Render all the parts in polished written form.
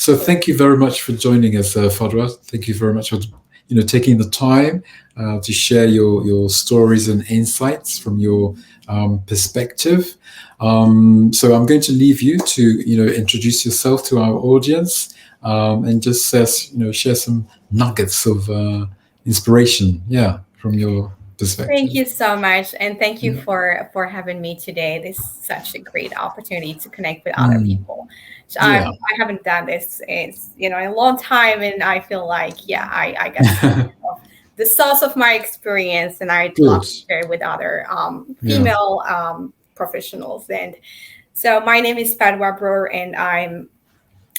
So thank you very much for joining us, Fadoua. Thank you very much for taking the time to share your stories and insights from your perspective. So I'm going to leave you to introduce yourself to our audience and just share some nuggets of inspiration, yeah, from your Thank perspective. you so much, and thank you Yeah. for having me today. This is such a great opportunity to connect with other Mm, people. So yeah. I haven't done this in a long time, and I feel like I got some of the source of my experience, and I'd love Good. to share it with other Yeah. female professionals. And so my name is Fadoua BROUR, and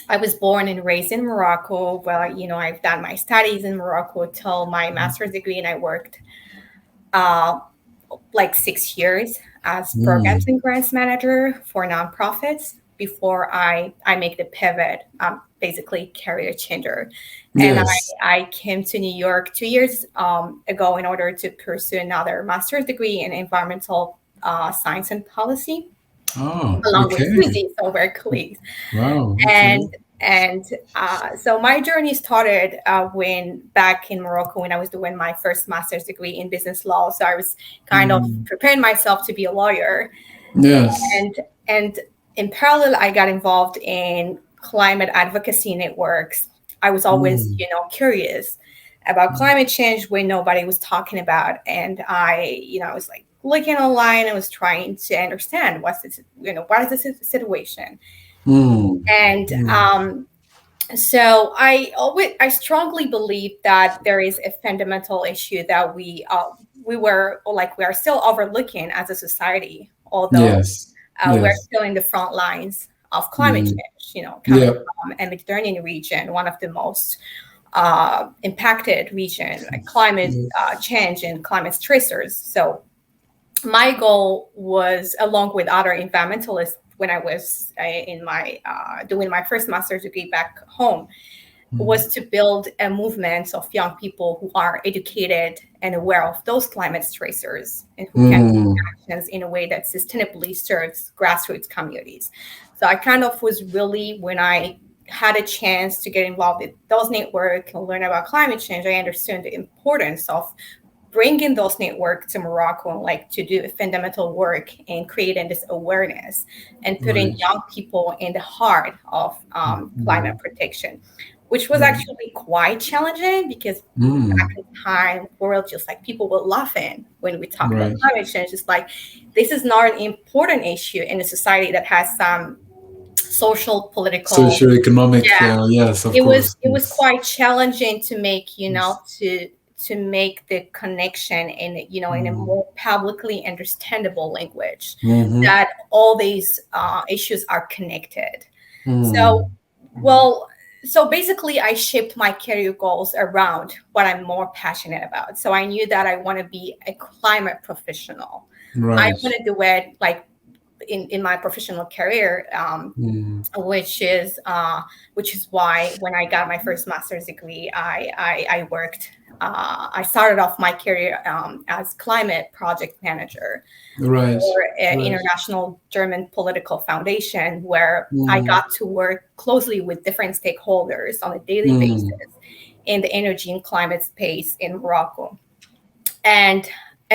I was born and raised in Morocco. Well, I've done my studies in Morocco till my master's degree, and I worked uh, like 6 years as programs Mm, and grants manager for nonprofits before I make the pivot, basically career changer. And yes. I came to New York 2 years ago in order to pursue another master's degree in environmental science and policy, Oh, along with okay. Susie, so we're colleagues. Wow. Okay. And so my journey started when back in Morocco when I was doing my first master's degree in business law. So I was kind of Mm, preparing myself to be a lawyer, yes. and in parallel, I got involved in climate advocacy networks. I was always, Mm, curious about climate change when nobody was talking about, and I was like looking online. I was trying to understand what is the situation, mm, and mm, so I strongly believe that there is a fundamental issue that we are still overlooking as a society, although yes. we're Yes. still in the front lines of climate Mm, change. Coming yeah. from a Mediterranean region, one of the most impacted region, like climate Mm, change and climate stressors. So my goal was, along with other environmentalists, when I was in my doing my first master's degree back home, mm, was to build a movement of young people who are educated and aware of those climate stressors and who can take mm, actions in a way that sustainably serves grassroots communities. So I kind of was really, when I had a chance to get involved with those networks and learn about climate change, I understood the importance of bringing those networks to Morocco and like to do fundamental work and creating this awareness and putting right. young people in the heart of climate Mm, protection, which was right. actually quite challenging because back Mm, in time, we were just like people were laughing when we talk about right. climate change. It's like this is not an important issue in a society that has some social, political. Socioeconomic. Yeah, Yes, of it course. was Yes. quite challenging to make Yes. to make the connection in a Mm, more publicly understandable language mm-hmm. that all these issues are connected. So, Mm, mm, well, so basically I shaped my career goals around what I'm more passionate about. So I knew that I want to be a climate professional. I right. want to do it like in my professional career, Mm, which is why when I got my first master's degree, I worked. I started off my career as climate project manager right. for an Right. international German political foundation, where I Mm, got to work closely with different stakeholders on a daily basis mm, in the energy and climate space in Morocco and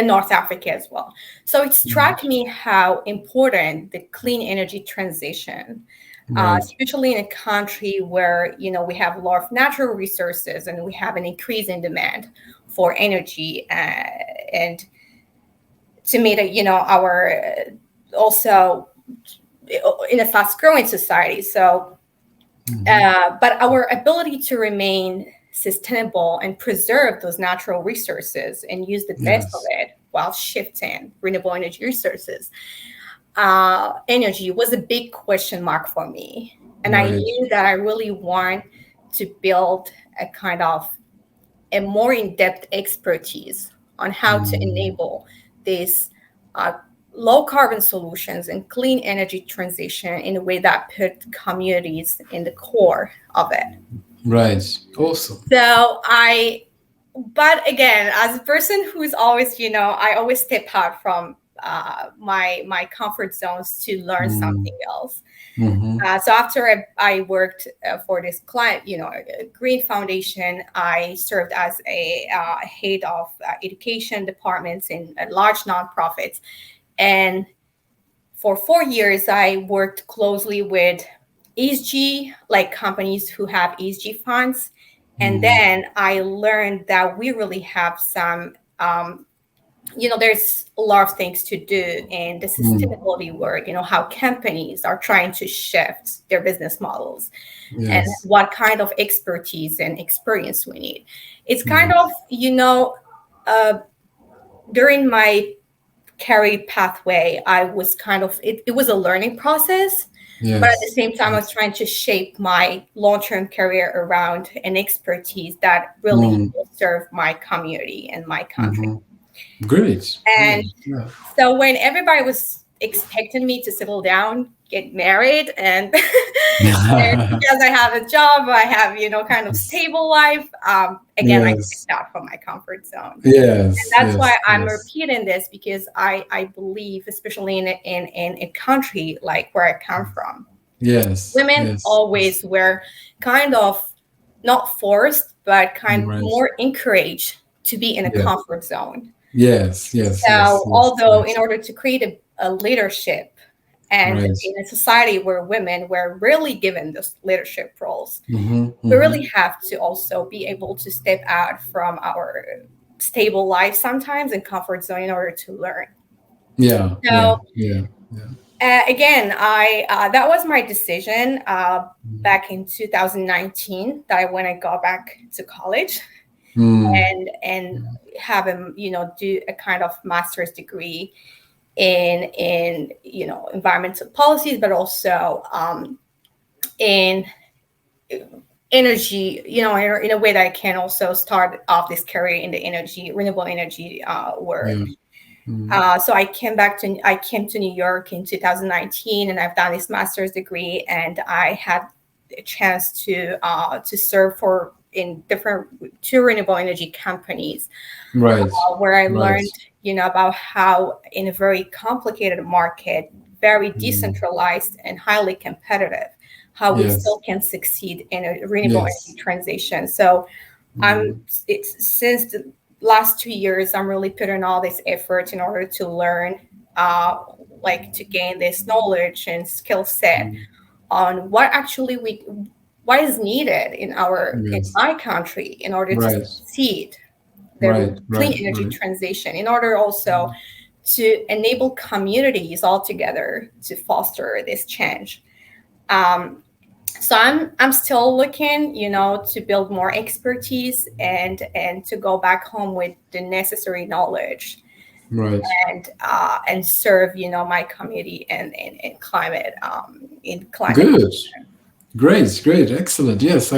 North Africa as well. So it mm, struck me how important the clean energy transition, right. especially in a country where we have a lot of natural resources and we have an increase in demand for energy, and to meet our also in a fast growing society. So Mm-hmm. but our ability to remain sustainable and preserve those natural resources and use the best of Yes. it while shifting renewable energy resources, energy was a big question mark for me. And I Right. knew that I really want to build a kind of a more in-depth expertise on how to Mm, enable these uh, low carbon solutions and clean energy transition in a way that put communities in the core of it. right. Awesome. So but again, as a person who's always, I always step out from my comfort zones to learn Mm, something else. So after I worked for this client, Green Foundation, I served as a head of education departments in large nonprofits. And for 4 years, I worked closely with ESG, like companies who have ESG funds. And then I learned that we really have some, there's a lot of things to do in the sustainability work, how companies are trying to shift their business models and what kind of expertise and experience we need. It's kind of, during my career pathway, I was kind of, it was a learning process. But at the same time, I was trying to shape my long-term career around an expertise that really will serve my community and my country. Great. And so when everybody was expecting me to settle down, get married, and because I have a job, I have, kind of stable life, again, I stepped out from my comfort zone. And that's why I'm repeating this, because I believe, especially in a country like where I come from, women always were kind of not forced, but kind of more encouraged to be in a comfort zone. So although in order to create a leadership and in a society where women were rarely given those leadership roles, we really have to also be able to step out from our stable life sometimes and comfort zone in order to learn. Again, that was my decision back in 2019, that when I got back to college and have him, do a kind of master's degree in environmental policies, but also in energy, in a way that I can also start off this career in the renewable energy work. So I came to New York in 2019, and I've done this master's degree, and I had a chance to serve in different two renewable energy companies, where I learned, about how in a very complicated market, very decentralized and highly competitive, how we still can succeed in a renewable energy transition. So since the last 2 years, I'm really putting all this effort in order to learn, to gain this knowledge and skill set on what is needed in my country in order to succeed the clean energy transition, in order also to enable communities all together to foster this change. So I'm still looking, to build more expertise and to go back home with the necessary knowledge, and serve, my community and climate in climate. Good, great, excellent. Yes.